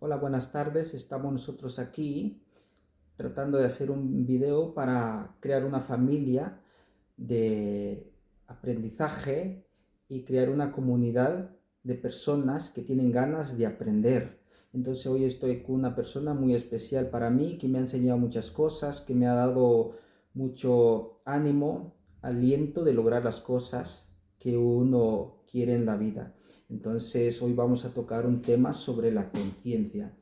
Hola, buenas tardes. Estamos nosotros aquí tratando de hacer un video para crear una familia de aprendizaje y crear una comunidad de personas que tienen ganas de aprender. Entonces hoy estoy con una persona muy especial para mí que me ha enseñado muchas cosas, que me ha dado mucho ánimo, aliento de lograr las cosas que uno quiere en la vida. Entonces hoy vamos a tocar un tema sobre la conciencia.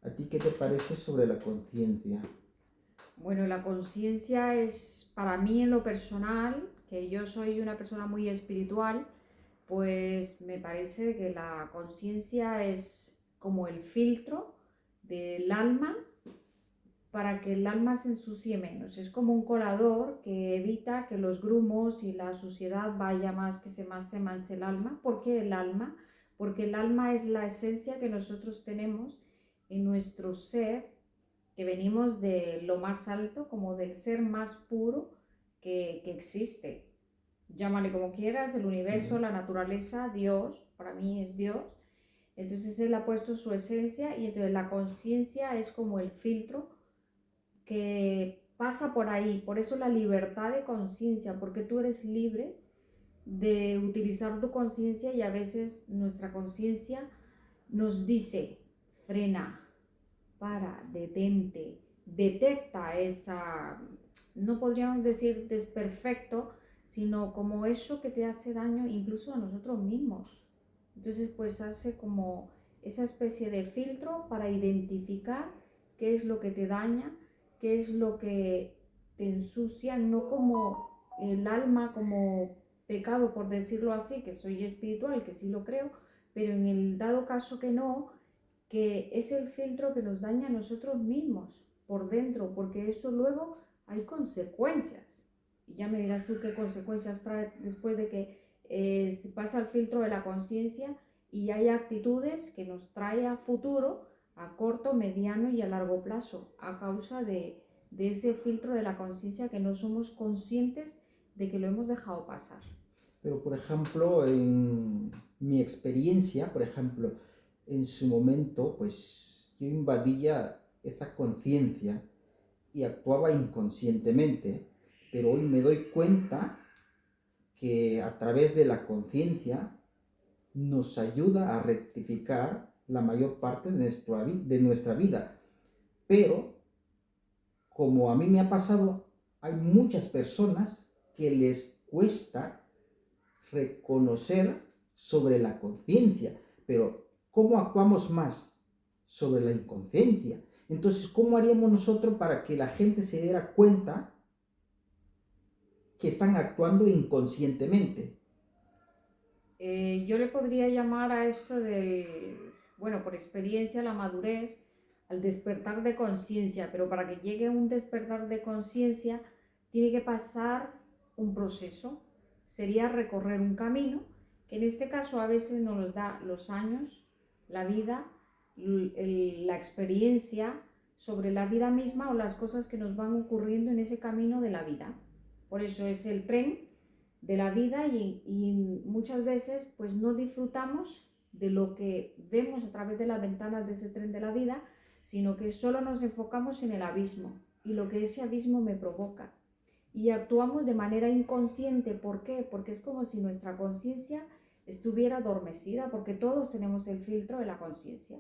¿A ti qué te parece sobre la conciencia? Bueno, la conciencia es para mí en lo personal, que yo soy una persona muy espiritual, pues me parece que la conciencia es como el filtro del alma para que el alma se ensucie menos. Es como un colador que evita que los grumos y la suciedad vaya más, que más se manche el alma. ¿Por qué el alma? Porque el alma es la esencia que nosotros tenemos en nuestro ser, que venimos de lo más alto, como del ser más puro que existe. Llámale como quieras, el universo, Ya. la naturaleza, Dios, para mí es Dios. Entonces Él ha puesto su esencia y entonces la conciencia es como el filtro que pasa por ahí. Por eso la libertad de conciencia, porque tú eres libre de utilizar tu conciencia y a veces nuestra conciencia nos dice, frena, para, detente, detecta esa, no podríamos decir desperfecto, sino como eso que te hace daño incluso a nosotros mismos. Entonces pues hace como esa especie de filtro para identificar qué es lo que te daña, qué es lo que te ensucia, no como el alma, como pecado por decirlo así, que soy espiritual, que sí lo creo, pero en el dado caso que no, que es el filtro que nos daña a nosotros mismos por dentro, porque eso luego hay consecuencias. Y ya me dirás tú qué consecuencias trae después de que pasa el filtro de la conciencia y hay actitudes que nos trae a futuro, a corto, mediano y a largo plazo, a causa de ese filtro de la conciencia que no somos conscientes de que lo hemos dejado pasar. Pero, por ejemplo, en mi experiencia, por ejemplo, en su momento, pues yo invadía esa conciencia y actuaba inconscientemente, pero hoy me doy cuenta que a través de la conciencia nos ayuda a rectificar la mayor parte de nuestra vida. Pero, como a mí me ha pasado, hay muchas personas que les cuesta reconocer sobre la conciencia, pero ¿cómo actuamos más sobre la inconsciencia? Entonces, ¿cómo haríamos nosotros para que la gente se diera cuenta que están actuando inconscientemente? Yo le podría llamar a esto bueno, por experiencia, la madurez, al despertar de conciencia, pero para que llegue un despertar de conciencia tiene que pasar un proceso, sería recorrer un camino, que en este caso a veces nos los da los años, la vida, la experiencia sobre la vida misma o las cosas que nos van ocurriendo en ese camino de la vida. Por eso es el tren de la vida y muchas veces pues no disfrutamos de lo que vemos a través de las ventanas de ese tren de la vida, sino que solo nos enfocamos en el abismo y lo que ese abismo me provoca. Y actuamos de manera inconsciente. ¿Por qué? Porque es como si nuestra conciencia estuviera adormecida, porque todos tenemos el filtro de la conciencia.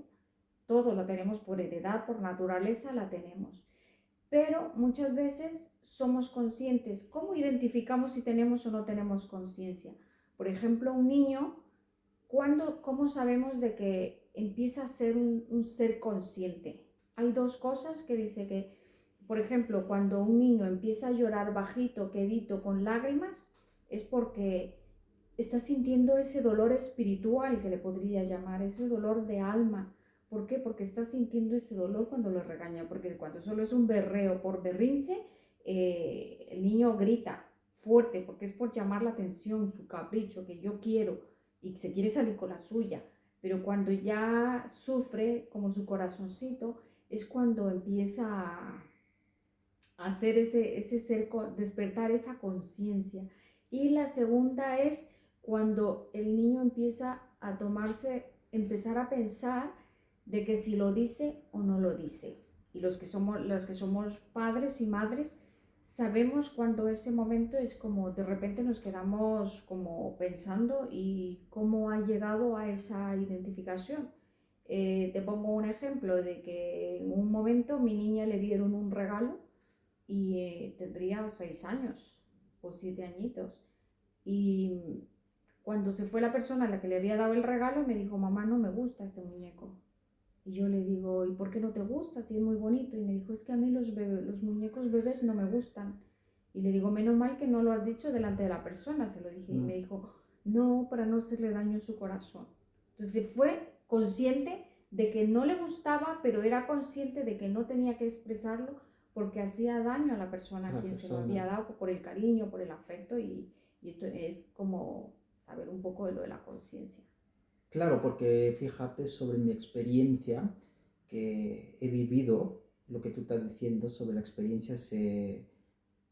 Todos lo tenemos por heredad, por naturaleza la tenemos, pero muchas veces somos conscientes. ¿Cómo identificamos si tenemos o no tenemos conciencia? Por ejemplo, un niño, ¿cómo sabemos de que empieza a ser un ser consciente? Hay dos cosas que dice que, por ejemplo, cuando un niño empieza a llorar bajito, quedito, con lágrimas, es porque está sintiendo ese dolor espiritual que le podría llamar, ese dolor de alma. ¿Por qué? Porque está sintiendo ese dolor cuando lo regaña, porque cuando solo es un berreo por berrinche, el niño grita fuerte porque es por llamar la atención, su capricho, que yo quiero y se quiere salir con la suya. Pero cuando ya sufre como su corazoncito, es cuando empieza a hacer ese ser, despertar esa conciencia. Y la segunda es cuando el niño empieza a tomarse, empezar a pensar de que si lo dice o no lo dice. Y las que somos padres y madres, sabemos cuando ese momento es como de repente nos quedamos como pensando y cómo ha llegado a esa identificación. Te pongo un ejemplo de que en un momento mi niña le dieron un regalo y tendría 6 años o 7 añitos. Y cuando se fue la persona a la que le había dado el regalo, me dijo, mamá, no me gusta este muñeco. Y yo le digo, ¿y por qué no te gusta? Si es muy bonito. Y me dijo, es que a mí los muñecos bebés no me gustan. Y le digo, menos mal que no lo has dicho delante de la persona, se lo dije. Y me dijo, no, para no hacerle daño en su corazón. Entonces fue consciente de que no le gustaba, pero era consciente de que no tenía que expresarlo porque hacía daño a la persona a quien se lo había dado por el cariño, por el afecto. Y esto es como saber un poco de lo de la conciencia. Claro, porque fíjate sobre mi experiencia que he vivido, lo que tú estás diciendo sobre la experiencia, se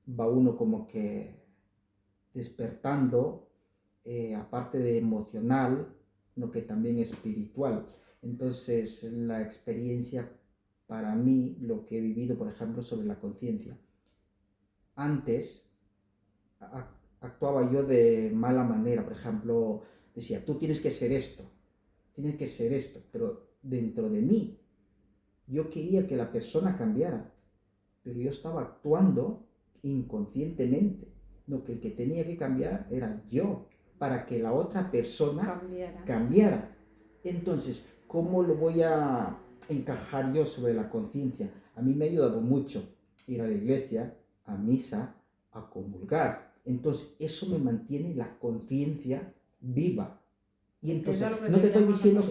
va uno como que despertando, aparte de emocional, lo que también espiritual. Entonces, la experiencia para mí, lo que he vivido, por ejemplo, sobre la conciencia. Antes actuaba yo de mala manera, por ejemplo, decía, tú tienes que ser esto, pero dentro de mí yo quería que la persona cambiara, pero yo estaba actuando inconscientemente. Lo que el que tenía que cambiar era yo, para que la otra persona cambiara. Entonces, ¿cómo lo voy a encajar yo sobre la conciencia? A mí me ha ayudado mucho ir a la iglesia, a misa, a comulgar. Entonces, eso me mantiene la conciencia viva. Y entonces, no te estoy diciendo,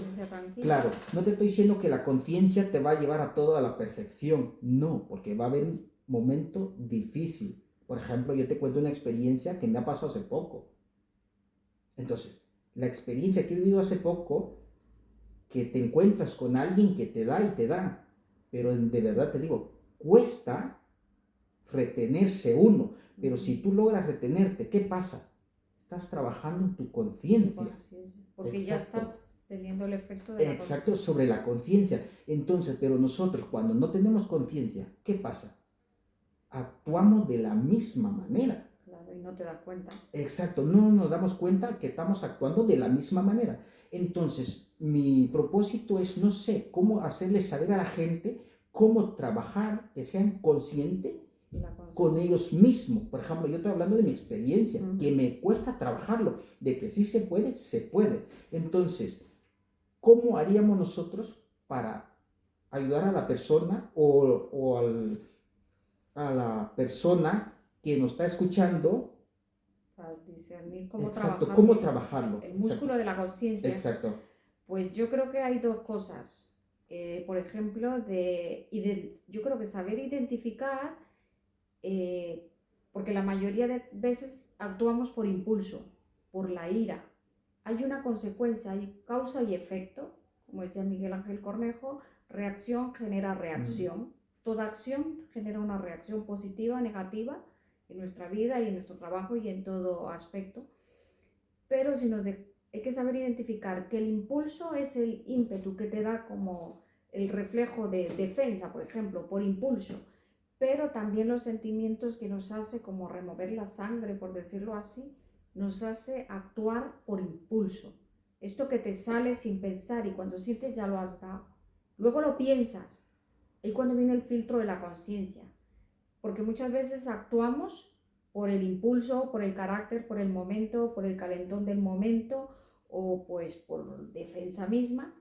claro, no te estoy diciendo que la conciencia te va a llevar a todo a la perfección. No, porque va a haber un momento difícil. Por ejemplo, yo te cuento una experiencia que me ha pasado hace poco. Entonces, la experiencia que he vivido hace poco, que te encuentras con alguien que te da y te da, pero de verdad te digo, cuesta retenerse uno. Pero si tú logras retenerte, ¿qué pasa? Estás trabajando en tu conciencia. Porque ya estás teniendo el efecto de la Exacto, sobre la conciencia. Entonces, pero nosotros cuando no tenemos conciencia, ¿qué pasa? Actuamos de la misma manera. Claro, y no te das cuenta. Exacto, no nos damos cuenta que estamos actuando de la misma manera. Entonces, mi propósito es, no sé, cómo hacerles saber a la gente cómo trabajar, que sean conscientes con ellos mismos. Por ejemplo, yo estoy hablando de mi experiencia, que me cuesta trabajarlo, de que sí se puede, se puede. Entonces, ¿cómo haríamos nosotros para ayudar a la persona a la persona que nos está escuchando? Para discernir cómo Exacto, trabajarlo. cómo trabajarlo. El músculo de la conciencia. Exacto. Pues yo creo que hay dos cosas. Por ejemplo, yo creo que saber identificar, porque la mayoría de veces actuamos por impulso, por la ira. Hay una consecuencia, hay causa y efecto, como decía Miguel Ángel Cornejo, reacción genera reacción. Toda acción genera una reacción positiva o negativa en nuestra vida y en nuestro trabajo y en todo aspecto. Pero hay que saber identificar que el impulso es el ímpetu que te da como el reflejo de defensa, por ejemplo, por impulso, pero también los sentimientos que nos hace como remover la sangre, por decirlo así, nos hace actuar por impulso. Esto que te sale sin pensar y cuando sientes ya lo has dado. Luego lo piensas, ahí cuando viene el filtro de la conciencia, porque muchas veces actuamos por el impulso, por el carácter, por el momento, por el calentón del momento o pues por defensa misma,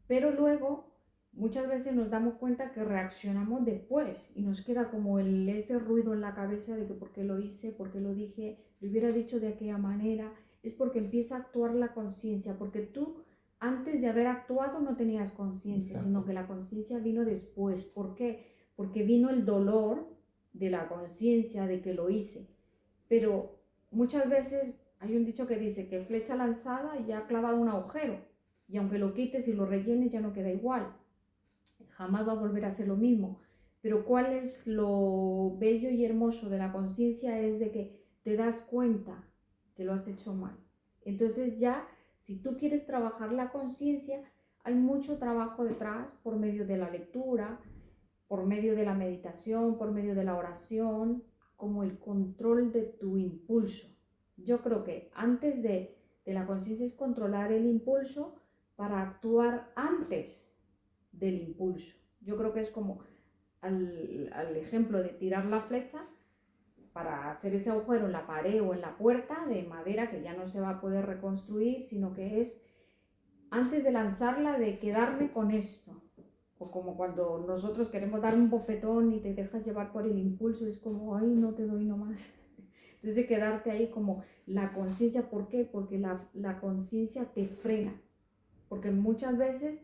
pero luego muchas veces nos damos cuenta que reaccionamos después y nos queda como ese ruido en la cabeza de que por qué lo hice, por qué lo dije, lo hubiera dicho de aquella manera. Es porque empieza a actuar la conciencia, porque tú antes de haber actuado no tenías conciencia, sino que la conciencia vino después. ¿Por qué? Porque vino el dolor de la conciencia de que lo hice. Pero muchas veces hay un dicho que dice que flecha lanzada ya ha clavado un agujero y aunque lo quites y lo rellenes ya no queda igual, jamás va a volver a ser lo mismo. Pero cuál es lo bello y hermoso de la conciencia es de que te das cuenta que lo has hecho mal. Entonces ya, si tú quieres trabajar la conciencia, hay mucho trabajo detrás por medio de la lectura, por medio de la meditación, por medio de la oración, como el control de tu impulso. Yo creo que antes de la conciencia es controlar el impulso para actuar antes del impulso. Yo creo que es como al ejemplo de tirar la flecha para hacer ese agujero en la pared o en la puerta de madera que ya no se va a poder reconstruir, sino que es antes de lanzarla de quedarme con esto. O como cuando nosotros queremos dar un bofetón y te dejas llevar por el impulso, es como, ay, no te doy nomás. Entonces de quedarte ahí como la conciencia, ¿por qué? Porque la conciencia te frena. Porque muchas veces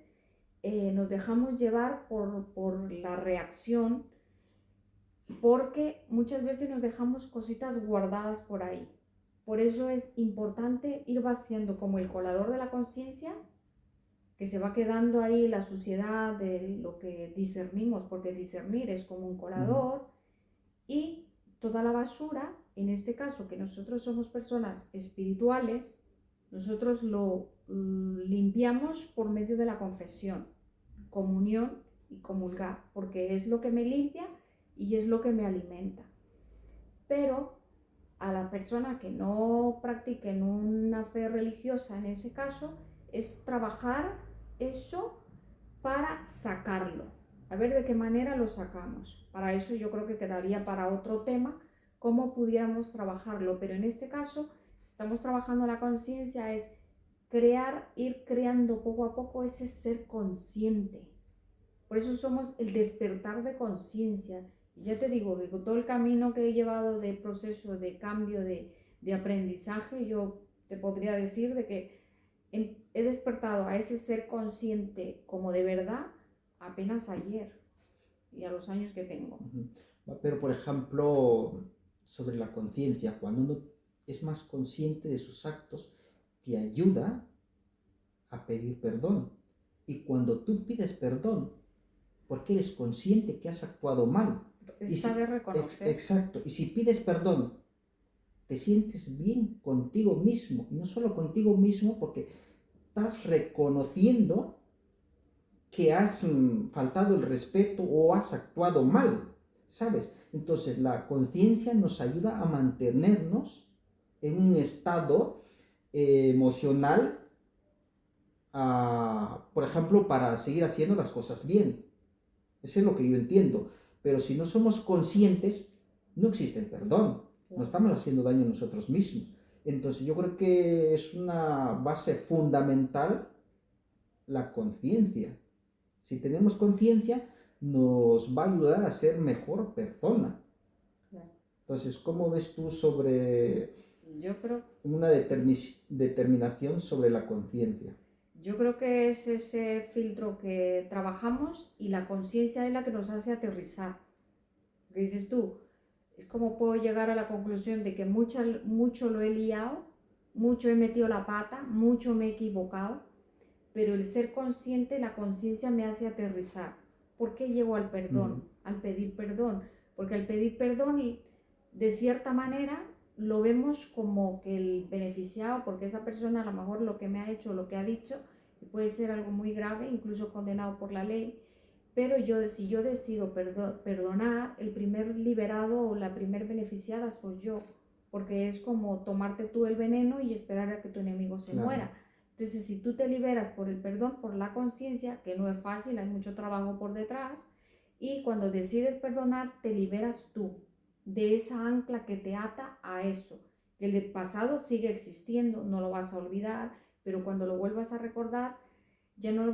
nos dejamos llevar por la reacción, porque muchas veces nos dejamos cositas guardadas por ahí. Por eso es importante ir vaciando como el colador de la conciencia, que se va quedando ahí la suciedad de lo que discernimos, porque discernir es como un colador, y toda la basura, en este caso que nosotros somos personas espirituales, nosotros lo limpiamos por medio de la confesión, comunión y comulgar, porque es lo que me limpia y es lo que me alimenta. Pero a la persona que no practique en una fe religiosa, en ese caso, es trabajar eso para sacarlo. A ver de qué manera lo sacamos. Para eso yo creo que quedaría para otro tema cómo pudiéramos trabajarlo, pero en este caso estamos trabajando la conciencia, es ir creando poco a poco ese ser consciente. Por eso somos el despertar de conciencia. Y ya te digo que con todo el camino que he llevado de proceso de cambio, de aprendizaje, yo te podría decir de que he despertado a ese ser consciente como de verdad apenas ayer y a los años que tengo. Pero, por ejemplo, sobre la conciencia, cuando uno es más consciente de sus actos, te ayuda a pedir perdón. Y cuando tú pides perdón, porque eres consciente que has actuado mal. Es saber reconocer. Exacto. Y si pides perdón, te sientes bien contigo mismo. Y no solo contigo mismo, porque estás reconociendo que has faltado el respeto o has actuado mal, ¿sabes? Entonces la conciencia nos ayuda a mantenernos en un estado emocional, por ejemplo, para seguir haciendo las cosas bien. Eso es lo que yo entiendo. Pero si no somos conscientes, no existe el perdón. Nos estamos haciendo daño a nosotros mismos. Entonces yo creo que es una base fundamental la conciencia. Si tenemos conciencia, nos va a ayudar a ser mejor persona. Entonces, ¿cómo ves tú sobre una determinación sobre la conciencia? Yo creo que es ese filtro que trabajamos y la conciencia es la que nos hace aterrizar. ¿Qué dices tú? Es como puedo llegar a la conclusión de que mucho lo he liado, mucho he metido la pata, mucho me he equivocado, pero el ser consciente, la conciencia me hace aterrizar. ¿Por qué llego al perdón? Al pedir perdón. Porque al pedir perdón, de cierta manera, lo vemos como que el beneficiado, porque esa persona a lo mejor lo que me ha hecho, lo que ha dicho, puede ser algo muy grave, incluso condenado por la ley, pero si yo decido perdonar, el primer liberado o la primer beneficiada soy yo, porque es como tomarte tú el veneno y esperar a que tu enemigo se muera. Entonces, si tú te liberas por el perdón, por la conciencia, que no es fácil, hay mucho trabajo por detrás, y cuando decides perdonar, te liberas tú de esa ancla que te ata a eso. El pasado sigue existiendo, no lo vas a olvidar, pero cuando lo vuelvas a recordar, ya no lo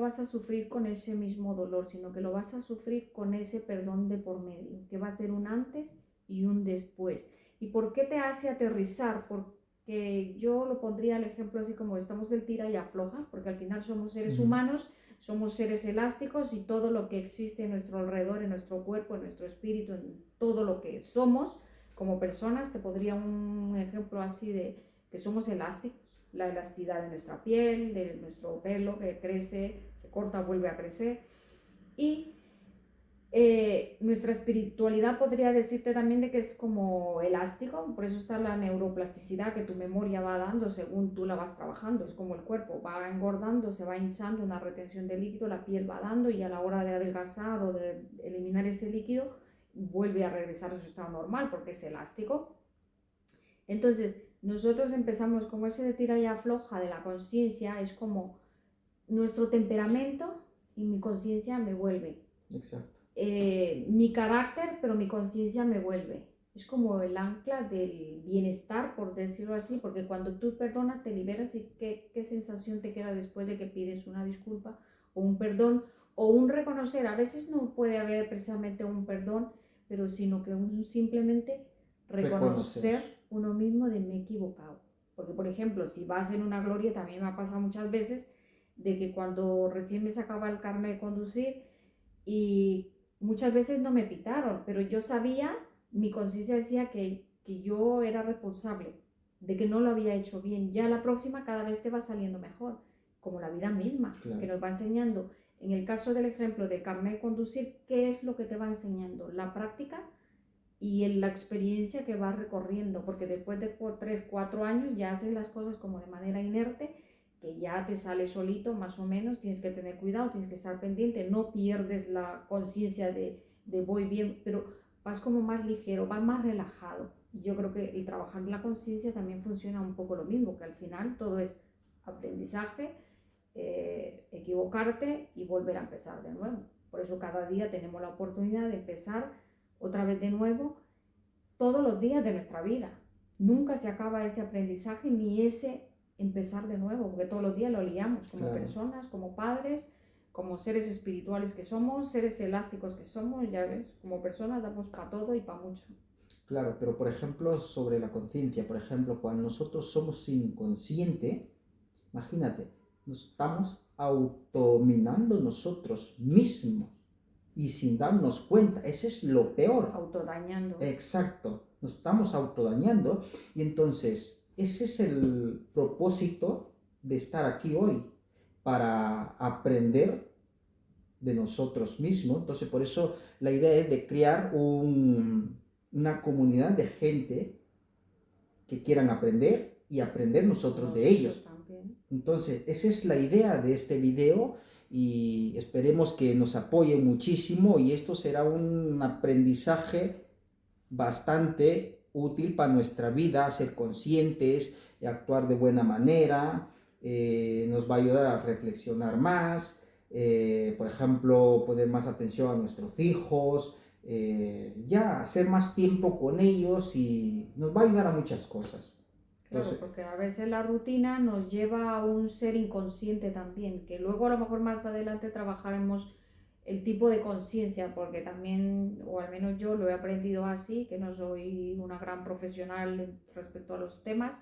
vas a sufrir con ese mismo dolor, sino que lo vas a sufrir con ese perdón de por medio, que va a ser un antes y un después. ¿Y por qué te hace aterrizar? Porque yo lo pondría al ejemplo así como estamos del tira y afloja, porque al final somos seres humanos, somos seres elásticos y todo lo que existe en nuestro alrededor, en nuestro cuerpo, en nuestro espíritu, en todo lo que somos como personas, te podría un ejemplo así de que somos elásticos, la elasticidad de nuestra piel, de nuestro pelo que crece, se corta, vuelve a crecer, y Nuestra espiritualidad podría decirte también de que es como elástico, por eso está la neuroplasticidad que tu memoria va dando según tú la vas trabajando. Es como el cuerpo va engordando, se va hinchando, una retención de líquido, la piel va dando y a la hora de adelgazar o de eliminar ese líquido vuelve a regresar a su estado normal porque es elástico. Entonces nosotros empezamos como ese de tira y afloja de la conciencia, es como nuestro temperamento y mi conciencia me vuelve. Exacto. Mi carácter, pero mi conciencia me vuelve. Es como el ancla del bienestar, por decirlo así, porque cuando tú perdonas te liberas y qué sensación te queda después de que pides una disculpa o un perdón o un reconocer. A veces no puede haber precisamente un perdón, pero sino que simplemente reconocer uno mismo de me he equivocado. Porque, por ejemplo, si vas en una gloria, también me ha pasado muchas veces de que cuando recién me sacaba el carnet de conducir y muchas veces no me pitaron, pero yo sabía, mi conciencia decía que yo era responsable, de que no lo había hecho bien. Ya la próxima cada vez te va saliendo mejor, como la vida misma, Claro. que nos va enseñando. En el caso del ejemplo del carnet de conducir, ¿qué es lo que te va enseñando? La práctica y en la experiencia que vas recorriendo, porque después de 3, 4 años ya haces las cosas como de manera inerte, que ya te sale solito más o menos, tienes que tener cuidado, tienes que estar pendiente, no pierdes la conciencia de voy bien, pero vas como más ligero, vas más relajado. Y yo creo que el trabajar la conciencia también funciona un poco lo mismo, que al final todo es aprendizaje, equivocarte y volver a empezar de nuevo. Por eso cada día tenemos la oportunidad de empezar otra vez de nuevo todos los días de nuestra vida. Nunca se acaba ese aprendizaje ni ese empezar de nuevo, porque todos los días lo liamos como personas, como padres, como seres espirituales que somos, seres elásticos que somos, ya ves, como personas damos para todo y para mucho. Claro, pero por ejemplo, sobre la conciencia, por ejemplo, cuando nosotros somos inconscientes, imagínate, nos estamos autominando nosotros mismos y sin darnos cuenta, ese es lo peor. Autodañando. Exacto, nos estamos autodañando y entonces ese es el propósito de estar aquí hoy, para aprender de nosotros mismos. Entonces por eso la idea es de crear una comunidad de gente que quieran aprender y aprender nosotros de ellos. También. Entonces, esa es la idea de este video y esperemos que nos apoye muchísimo y esto será un aprendizaje bastante útil para nuestra vida, ser conscientes, actuar de buena manera, nos va a ayudar a reflexionar más, por ejemplo, poner más atención a nuestros hijos, ya hacer más tiempo con ellos y nos va a ayudar a muchas cosas. Claro, Entonces, porque a veces la rutina nos lleva a un ser inconsciente también, que luego a lo mejor más adelante trabajaremos el tipo de conciencia, porque también, o al menos yo lo he aprendido así, que no soy una gran profesional respecto a los temas,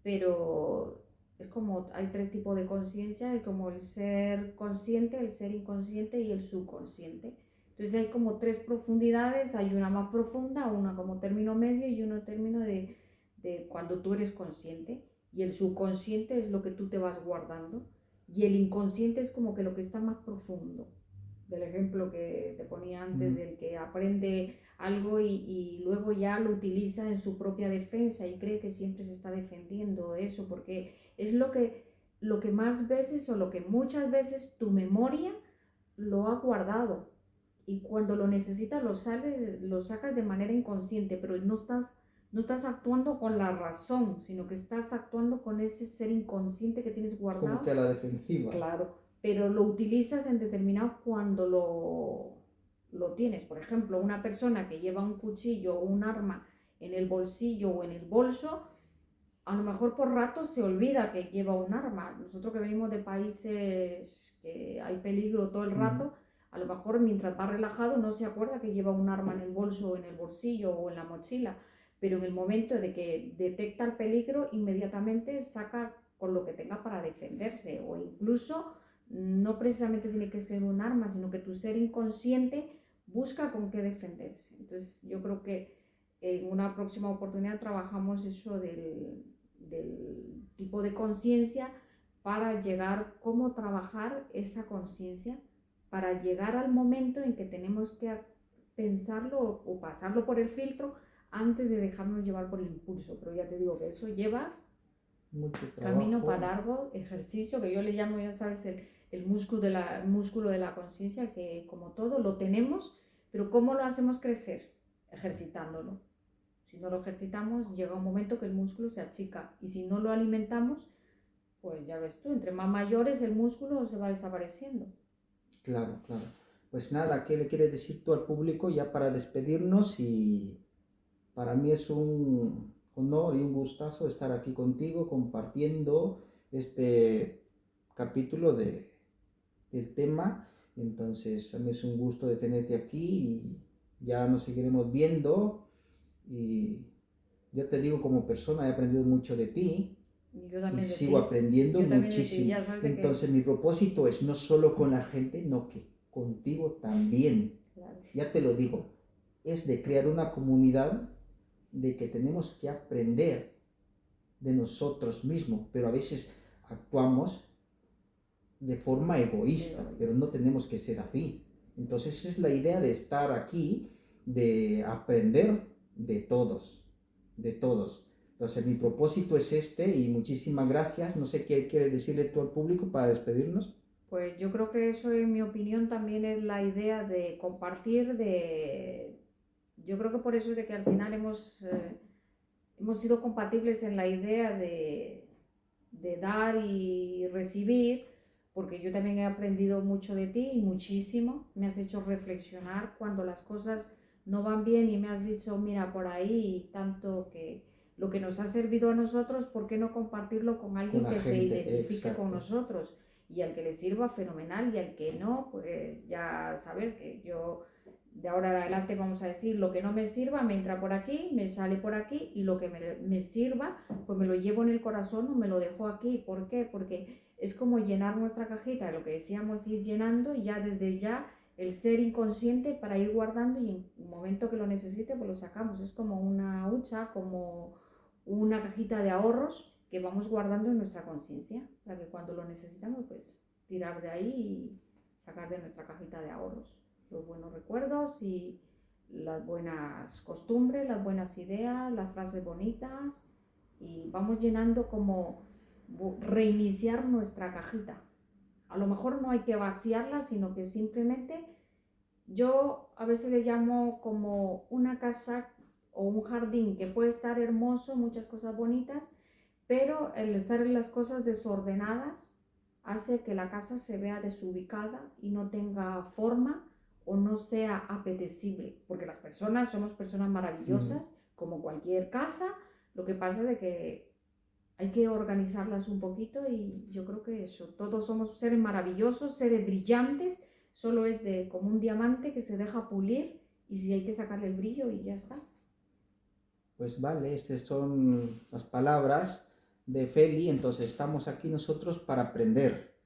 pero es como hay 3 tipos de conciencia, hay como el ser consciente, el ser inconsciente y el subconsciente. Entonces hay como 3 profundidades, hay una más profunda, una como término medio y uno término de cuando tú eres consciente, y el subconsciente es lo que tú te vas guardando y el inconsciente es como que lo que está más profundo, del ejemplo que te ponía antes, del que aprende algo y luego ya lo utiliza en su propia defensa y cree que siempre se está defendiendo de eso, porque es lo que más veces o lo que muchas veces tu memoria lo ha guardado y cuando lo necesitas lo sacas de manera inconsciente, pero no estás actuando con la razón, sino que estás actuando con ese ser inconsciente que tienes guardado. Como que a la defensiva. Claro, pero lo utilizas en determinado cuando lo tienes. Por ejemplo, una persona que lleva un cuchillo o un arma en el bolsillo o en el bolso, a lo mejor por rato se olvida que lleva un arma. Nosotros que venimos de países que hay peligro todo el rato, a lo mejor mientras va relajado no se acuerda que lleva un arma en el bolso o en el bolsillo o en la mochila, pero en el momento de que detecta el peligro, inmediatamente saca con lo que tenga para defenderse, o incluso no precisamente tiene que ser un arma, sino que tu ser inconsciente busca con qué defenderse. Entonces yo creo que en una próxima oportunidad trabajamos eso del tipo de conciencia para llegar, cómo trabajar esa conciencia para llegar al momento en que tenemos que pensarlo o pasarlo por el filtro antes de dejarnos llevar por el impulso. Pero ya te digo que eso lleva mucho camino para trabajo. largo, ejercicio, que yo le llamo, ya sabes, el músculo de la conciencia, que como todo lo tenemos, pero ¿cómo lo hacemos crecer? Ejercitándolo. Si no lo ejercitamos, llega un momento que el músculo se achica, y si no lo alimentamos, pues ya ves tú, entre más mayores el músculo se va desapareciendo. Claro, claro. Pues nada, ¿qué le quieres decir tú al público ya para despedirnos? Y para mí es un honor y un gustazo estar aquí contigo compartiendo este capítulo del tema. Entonces, a mí es un gusto de tenerte aquí y ya nos seguiremos viendo. Y yo te digo, como persona he aprendido mucho de ti Y yo y también de sigo ti. aprendiendo Yo también de ti, muchísimo. ya sabes de que... Entonces, mi propósito es no solo con la gente, no que contigo también. Claro. Ya te lo digo, es de crear una comunidad de que tenemos que aprender de nosotros mismos, pero a veces actuamos de forma egoísta, pero no tenemos que ser así. Entonces es la idea de estar aquí, de aprender de todos, de todos. Entonces mi propósito es este y muchísimas gracias. No sé qué quieres decirle tú al público para despedirnos. Pues yo creo que eso, en mi opinión, también es la idea de compartir, de... Yo creo que por eso es de que al final hemos sido compatibles en la idea de dar y recibir, porque yo también he aprendido mucho de ti y muchísimo. Me has hecho reflexionar cuando las cosas no van bien y me has dicho, mira, por ahí tanto que lo que nos ha servido a nosotros, ¿por qué no compartirlo con Con alguien la que se gente, identifique con exacto. nosotros? Y al que le sirva, fenomenal, y al que no, pues ya sabes que yo de ahora en adelante, vamos a decir, lo que no me sirva me entra por aquí, me sale por aquí, y lo que me sirva, pues me lo llevo en el corazón o me lo dejo aquí. ¿Por qué? Porque es como llenar nuestra cajita, lo que decíamos, ir llenando ya desde ya el ser inconsciente para ir guardando, y en un momento que lo necesite pues lo sacamos. Es como una hucha, como una cajita de ahorros que vamos guardando en nuestra conciencia para que cuando lo necesitamos pues tirar de ahí y sacar de nuestra cajita de ahorros los buenos recuerdos y las buenas costumbres, las buenas ideas, las frases bonitas, y vamos llenando, como reiniciar nuestra cajita. A lo mejor no hay que vaciarla, sino que simplemente, yo a veces le llamo como una casa o un jardín que puede estar hermoso, muchas cosas bonitas, pero el estar en las cosas desordenadas hace que la casa se vea desubicada y no tenga forma o no sea apetecible, porque las personas somos personas maravillosas, como cualquier casa. Lo que pasa es de que hay que organizarlas un poquito, y yo creo que eso, todos somos seres maravillosos, seres brillantes, solo es de como un diamante que se deja pulir, y si hay que sacarle el brillo y ya está. Pues vale, estas son las palabras de Feli. Entonces estamos aquí nosotros para aprender.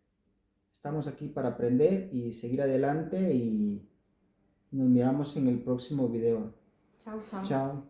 Estamos aquí para aprender y seguir adelante y nos miramos en el próximo video. Chao, chao. Chao.